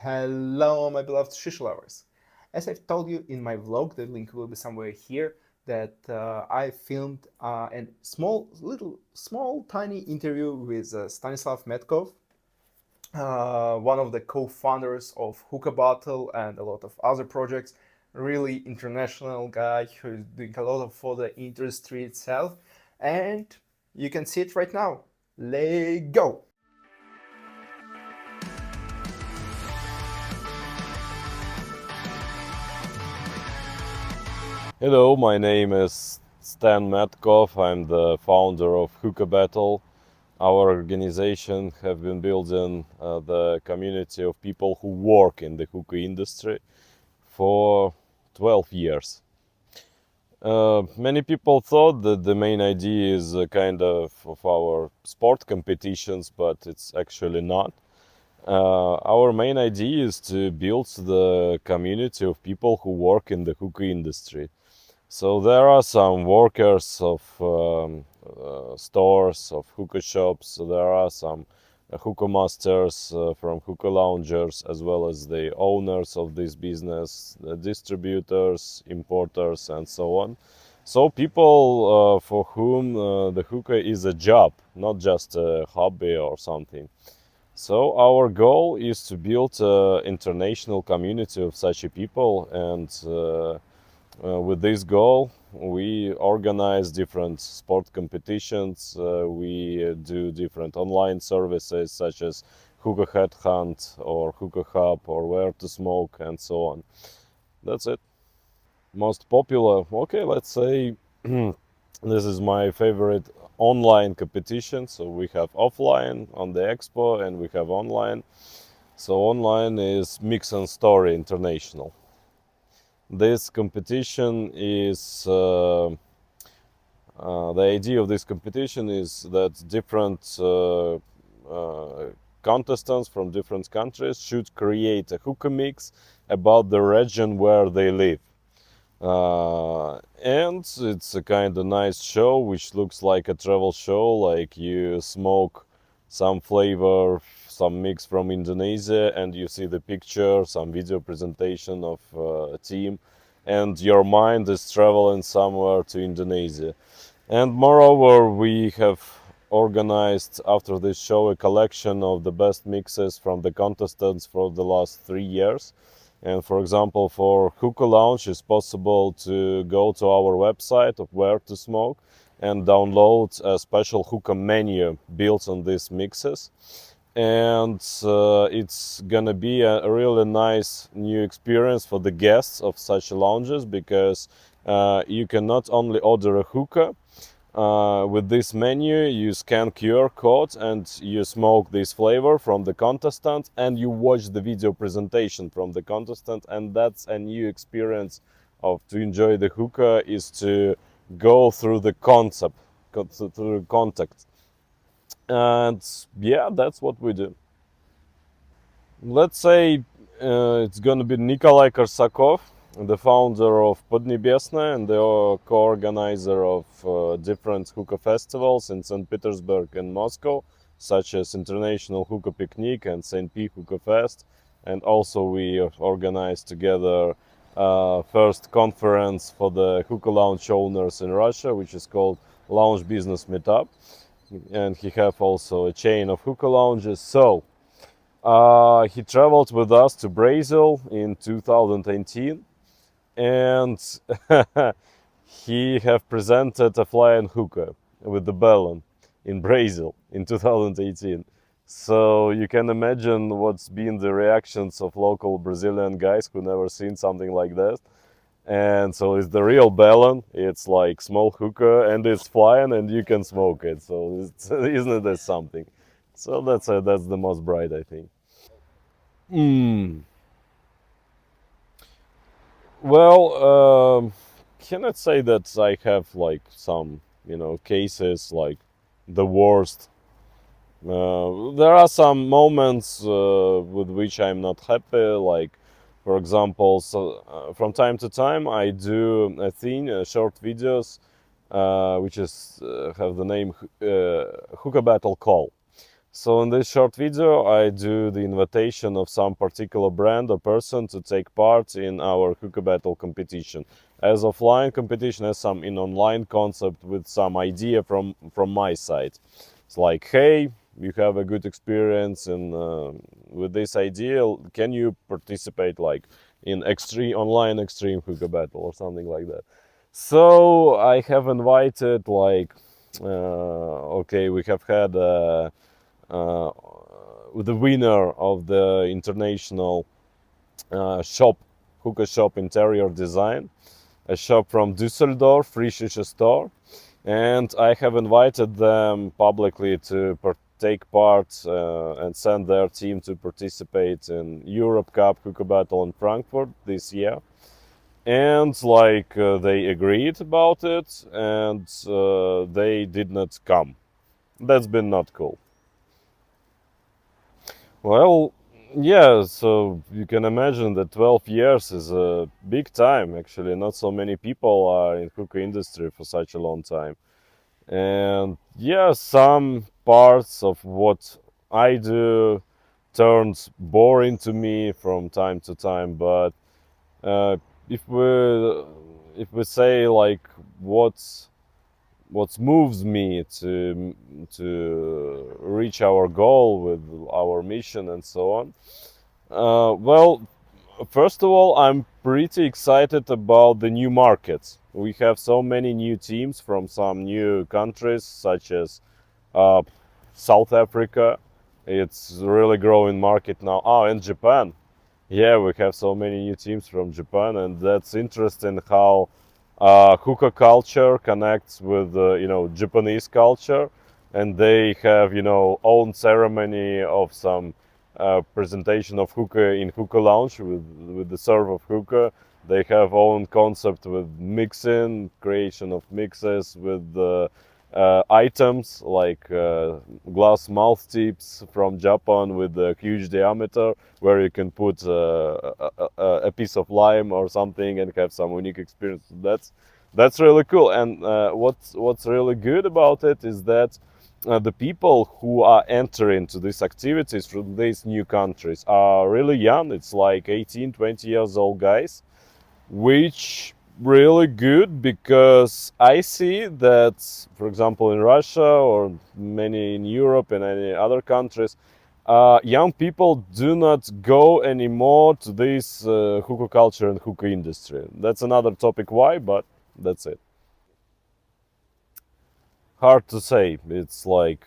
Hello, my beloved shisha lovers. As I've told you in my vlog, the link will be somewhere here, that I filmed a small, tiny interview with Stanislav Metkov, one of the co-founders of Hookah Battle and a lot of other projects. Really international guy who's doing a lot for the industry itself, and you can see it right now. Let's go! Hello, my name is Stan Matkov. I'm the founder of Hookah Battle. Our organization have been building the community of people who work in the hookah industry for 12 years. Many people thought that the main idea is kind of our sport competitions, but it's actually not. Our main idea is to build the community of people who work in the hookah industry. So there are some workers of stores, of hookah shops. So there are some hookah masters from hookah loungers, as well as the owners of this business, the distributors, importers, and so on. So people for whom the hookah is a job, not just a hobby or something. So our goal is to build an international community of such a people, and with this goal, we organize different sport competitions. We do different online services such as Hookah Headhunt or Hookah Hub or Where to Smoke and so on. That's it. Most popular, okay, let's say this is my favorite online competition. So we have offline on the expo and we have online. So online is Mix and Story International. This competition is the idea of this competition is that different contestants from different countries should create a hookah mix about the region where they live. And it's a kind of nice show which looks like a travel show, like you smoke some flavor, some mix from Indonesia, and you see the picture, some video presentation of a team, and your mind is traveling somewhere to Indonesia. And moreover, we have organized after this show a collection of the best mixes from the contestants for the last 3 years. And for example, for Hookah Lounge, it's possible to go to our website of Where to Smoke and download a special hookah menu built on these mixes. And it's gonna be a really nice new experience for the guests of such lounges, because you can not only order a hookah, with this menu you scan QR code and you smoke this flavor from the contestant, and you watch the video presentation from the contestant, and that's a new experience of to enjoy the hookah, is to go through the concept, through contact. And yeah, that's what we do. Let's say it's gonna be Nikolai Korsakov, the founder of Podnebesная and the co-organizer of different hookah festivals in St. Petersburg and Moscow, such as International Hookah Picnic and St. P Hookah Fest. And also we organized together first conference for the hookah lounge owners in Russia, which is called Lounge Business Meetup. And he have also a chain of hookah lounges. So he traveled with us to Brazil in 2018, and he have presented a flying hookah with the balloon in Brazil in 2018. So you can imagine what's been the reactions of local Brazilian guys who never seen something like that. And so it's the real balloon. It's like small hookah, and it's flying, and you can smoke it. So isn't that something? So that's the most bright, I think. Mm. Well, cannot say that I have like some, cases like the worst. There are some moments with which I'm not happy. Like, for example, so from time to time I do a thing, short videos, which is have the name Hookah Battle Call. So in this short video, I do the invitation of some particular brand or person to take part in our hookah battle competition. As offline competition, as some in online concept with some idea from my side. It's like, hey, you have a good experience and with this idea, can you participate like in extreme online extreme hookah battle or something like that? So I have invited like, okay, we have had. Uh, the winner of the international shop, hookah shop interior design, a shop from Düsseldorf, Friesische Store, and I have invited them publicly to take part and send their team to participate in Europe Cup Hookah Battle in Frankfurt this year. And like they agreed about it, and they did not come. That's been not cool. Well, yeah, so you can imagine that 12 years is a big time, actually. Not so many people are in hookah industry for such a long time. And yeah, some parts of what I do turns boring to me from time to time, but uh, if we say like what moves me to reach our goal with our mission and so on. Well, first of all, I'm pretty excited about the new markets. We have so many new teams from some new countries, such as uh, South Africa. It's a really growing market now. Oh, and Japan. Yeah, we have so many new teams from Japan, and that's interesting how hookah culture connects with Japanese culture, and they have own ceremony of some presentation of hookah in hookah lounge with the serve of hookah. They have own concept with mixing, creation of mixes with items like glass mouth tips from Japan with a huge diameter where you can put a piece of lime or something and have some unique experience. That's really cool. And what's really good about it is that the people who are entering to these activities from these new countries are really young. It's like 18, 20 years old guys, which really good because I see that, for example, in Russia or many in Europe and any other countries, young people do not go anymore to this hookah culture and hookah industry. That's another topic why, but that's it. Hard to say. It's like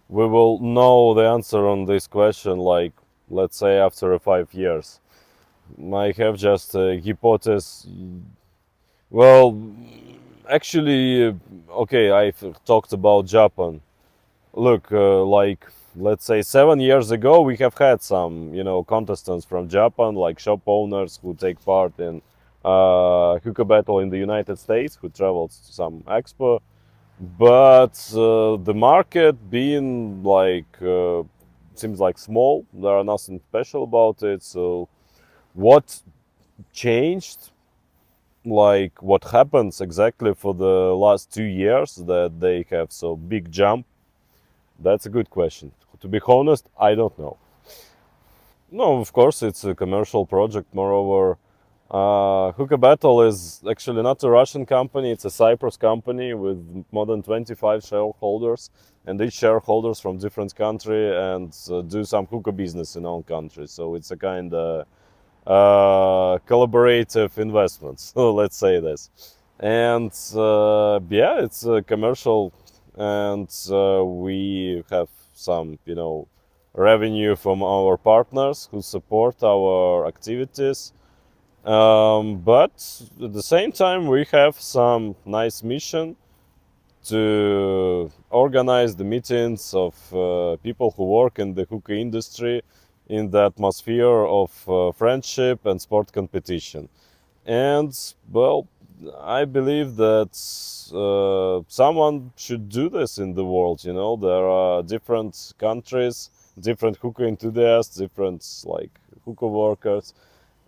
we will know the answer on this question, like let's say after 5 years. I have just a hypothesis. Well, actually, okay, I've talked about Japan. Look, like let's say 7 years ago, we have had some, contestants from Japan, like shop owners who take part in hookah battle in the United States, who traveled to some expo. But the market being like seems like small. There are nothing special about it. So what changed? Like what happens exactly for the last 2 years that they have so big jump? That's a good question. To be honest, I don't know. No, of course it's a commercial project. Moreover, Hookah Battle is actually not a Russian company. It's a Cyprus company with more than 25 shareholders, and each shareholders from different country and do some hookah business in own country. So it's a kind of collaborative investments. So let's say this. And yeah, it's a commercial, and we have some, revenue from our partners who support our activities. But at the same time, we have some nice mission to organize the meetings of people who work in the hookah industry in the atmosphere of friendship and sport competition. And well, I believe that someone should do this in the world. There are different countries, different hookah enthusiasts, different like hookah workers,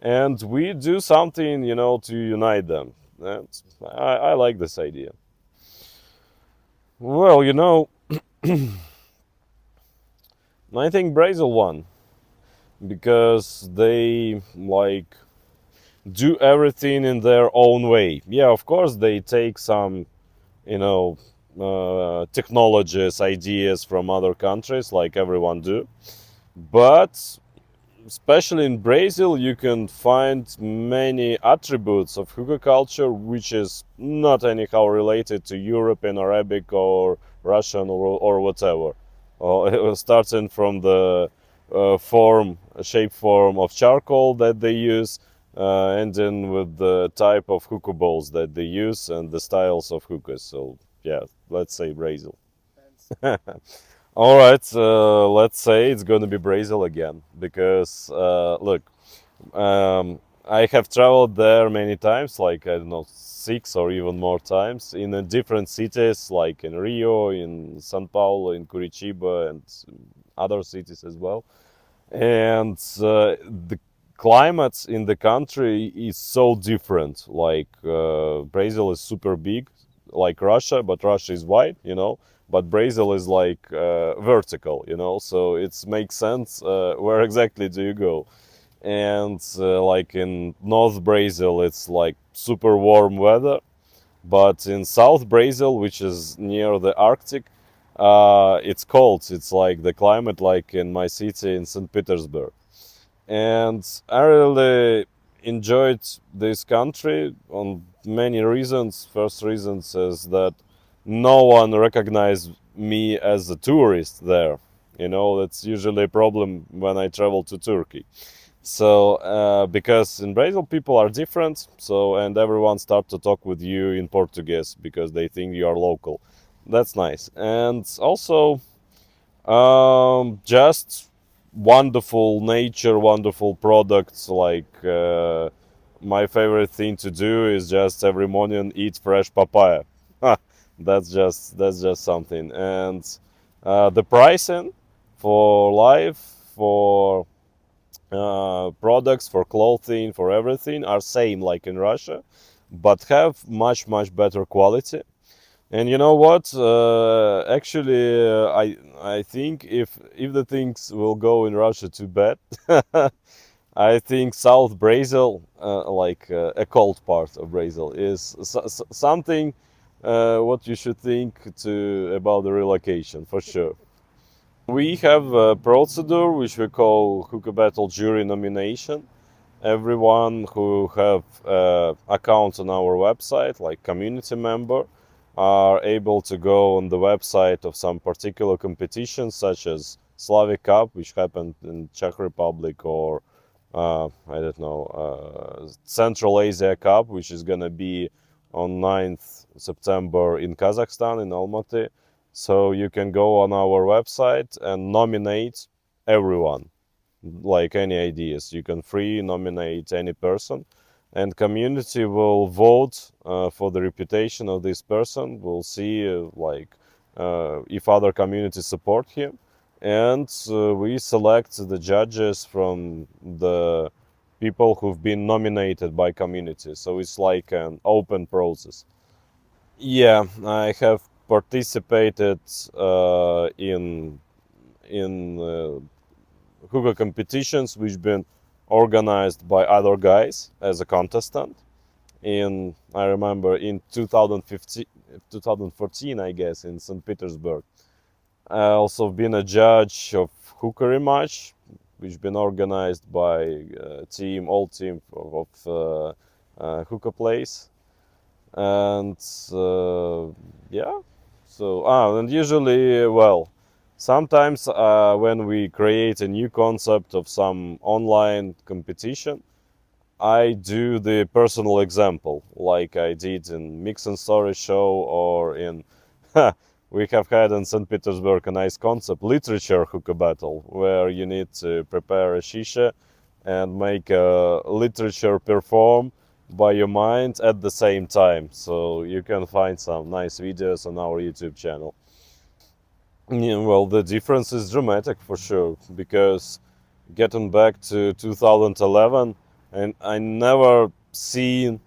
and we do something, to unite them. And I like this idea. Well, I think Brazil won because they like do everything in their own way. Yeah, of course they take some, you know, technologies, ideas from other countries, like everyone do. But especially in Brazil, you can find many attributes of hookah culture, which is not anyhow related to European, Arabic, or Russian, or whatever. Starting from the shape form of charcoal that they use, ending with the type of hookah bowls that they use and the styles of hookahs. So yeah, let's say Brazil. All right, let's say it's going to be Brazil again because look, I have traveled there many times, like I don't know, 6 or even more times in different cities, like in Rio, in São Paulo, in Curitiba, and other cities as well. And the climate in the country is so different. Like Brazil is super big, like Russia, but Russia is wide, but Brazil is like vertical, so it makes sense where exactly do you go. And like in North Brazil, it's like super warm weather, but in South Brazil, which is near the Arctic, it's cold. It's like the climate like in my city in St. Petersburg. And I really enjoyed this country on many reasons. First reasons is that no one recognized me as a tourist there. That's usually a problem when I travel to Turkey. So because in Brazil people are different, so and everyone start to talk with you in Portuguese because they think you are local. That's nice. And also just wonderful nature, wonderful products. Like my favorite thing to do is just every morning eat fresh papaya. That's just something. And the pricing for life, for products, for clothing, for everything are same like in Russia, but have much better quality. And you know what? Actually, I think if the things will go in Russia too bad, I think South Brazil, like a cold part of Brazil, is something what you should think to about the relocation for sure. We have a procedure which we call Hookah Battle Jury Nomination. Everyone who have accounts on our website, like community member, are able to go on the website of some particular competitions, such as Slavic Cup, which happened in Czech Republic, or I don't know, Central Asia Cup, which is gonna be on 9th September in Kazakhstan, in Almaty. So you can go on our website and nominate everyone, like any ideas. You can free nominate any person, and community will vote for the reputation of this person. We'll see if other communities support him, and we select the judges from the people who've been nominated by community. So it's like an open process. Yeah, I have participated in hookah competitions which been organized by other guys as a contestant. I remember in 2015, 2014, I guess, in St. Petersburg. I also been a judge of hookery match, which been organized by all team of hookah place. And yeah, so and usually, well, sometimes when we create a new concept of some online competition, I do the personal example, like I did in Mix and Story show, or in we have had in St. Petersburg a nice concept, literature hookah battle, where you need to prepare a shisha and make a literature perform by your mind at the same time. So you can find some nice videos on our YouTube channel. Yeah, well, the difference is dramatic for sure, because getting back to 2011, and I never seen,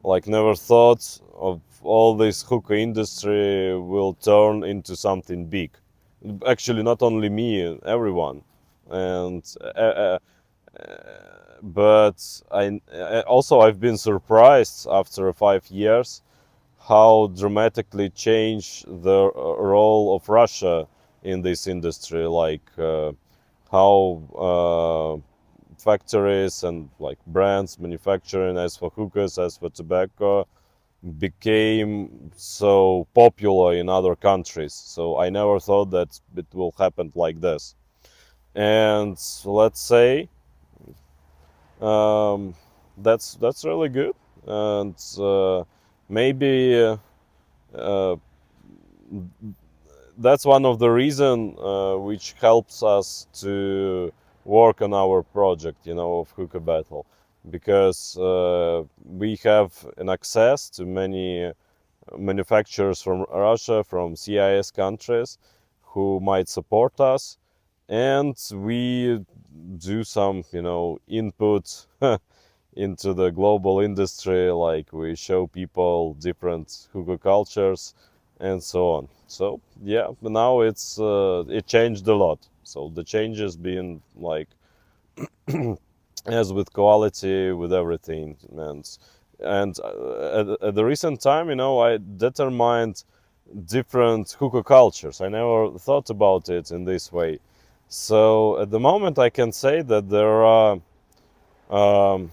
like never thought of all this hookah industry will turn into something big. Actually, not only me, everyone. And but also I've been surprised after 5 years how dramatically changed the role of Russia in this industry, like how factories and like brands manufacturing as for hookahs, as for tobacco, became so popular in other countries. So I never thought that it will happen like this. And let's say um, that's really good. And maybe uh, that's one of the reason which helps us to work on our project, of Hookah Battle, because we have an access to many manufacturers from Russia, from CIS countries, who might support us, and we do some, input into the global industry, like we show people different hookah cultures and so on. So yeah, now it changed a lot. So the changes been like as with quality, with everything, and at the recent time, I determined different hookah cultures. I never thought about it in this way. So at the moment, I can say that there are um,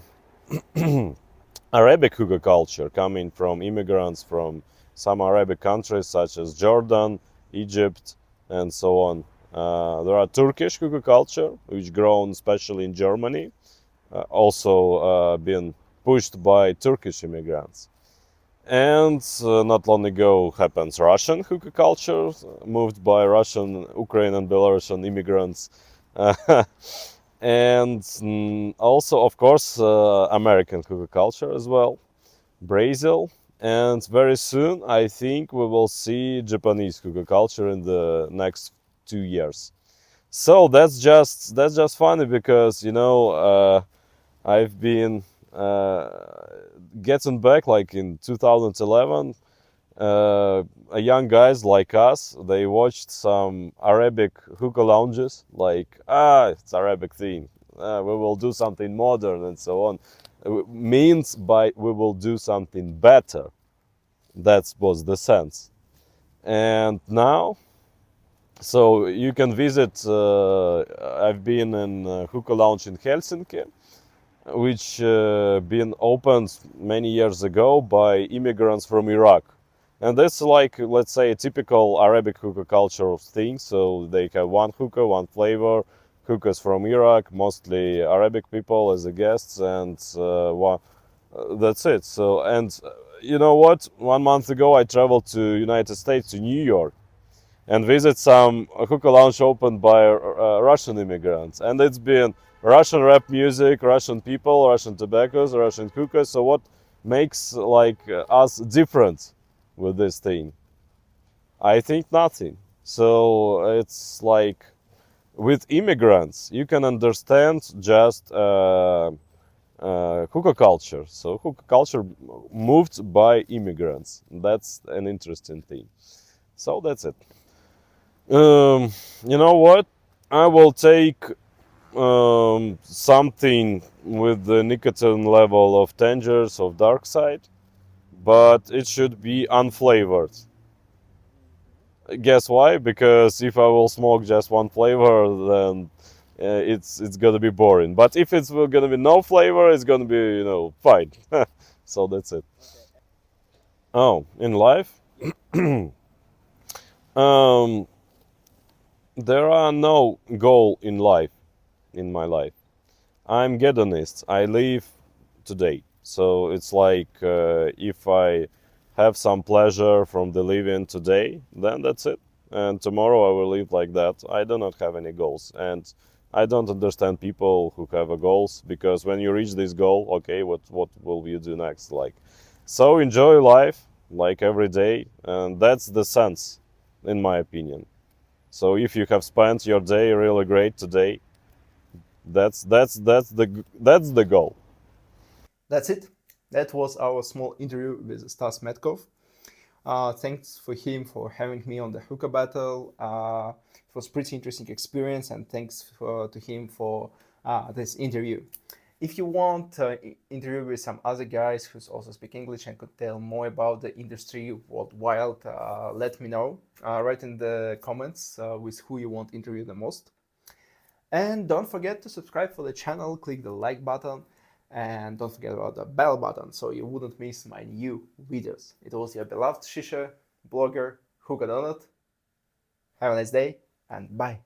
Arabic hookah culture coming from immigrants from some Arabic countries such as Jordan, Egypt, and so on. There are Turkish hookah culture, which grown especially in Germany, also been pushed by Turkish immigrants. And not long ago happens Russian hookah culture, moved by Russian, Ukrainian, and Belarusian immigrants. And also, of course, American hookah culture as well, Brazil. And very soon, I think we will see Japanese hookah culture in the next 2 years. So that's just funny because I've been getting back like in 2011. A young guys like us, they watched some Arabic hookah lounges, like it's Arabic theme. We will do something modern and so on. Means by we will do something better. That was the sense. And now, so you can visit. I've been in hookah lounge in Helsinki, which been opened many years ago by immigrants from Iraq. And that's like, let's say, a typical Arabic hookah culture thing. So they have one hookah, one flavor, hookahs from Iraq, mostly Arabic people as the guests, and that's it. So, and you know what? 1 month ago, I traveled to United States, to New York, and visit some hookah lounge opened by Russian immigrants. And it's been Russian rap music, Russian people, Russian tobaccos, Russian hookahs. So what makes like us different with this thing? I think nothing. So it's like with immigrants, you can understand just hookah culture. So hookah culture moved by immigrants. That's an interesting thing. So that's it. You know what? I will take something with the nicotine level of Tangers of Dark Side, but it should be unflavored. Guess why? Because if I will smoke just one flavor, then it's gonna be boring. But if it's gonna be no flavor, it's gonna be fine. So that's it. Oh, in life, um, there are no goal in life in my life. I'm hedonist. I live today. So it's like if I have some pleasure from the living today, then that's it. And tomorrow I will live like that. I do not have any goals. And I don't understand people who have a goals, because when you reach this goal, okay, what will you do next? Like, so enjoy life like every day, and that's the sense, in my opinion. So if you have spent your day really great today, that's the goal. That's it. That was our small interview with Stas Metkov. Thanks for him for having me on the hookah battle. It was pretty interesting experience, and thanks to him for this interview. If you want interview with some other guys who also speak English and could tell more about the industry worldwide, let me know. Write in the comments with who you want to interview the most. And don't forget to subscribe for the channel, click the like button, and don't forget about the bell button so you wouldn't miss my new videos. It was your beloved Shisha blogger, Hookah Donut. Have a nice day, and bye.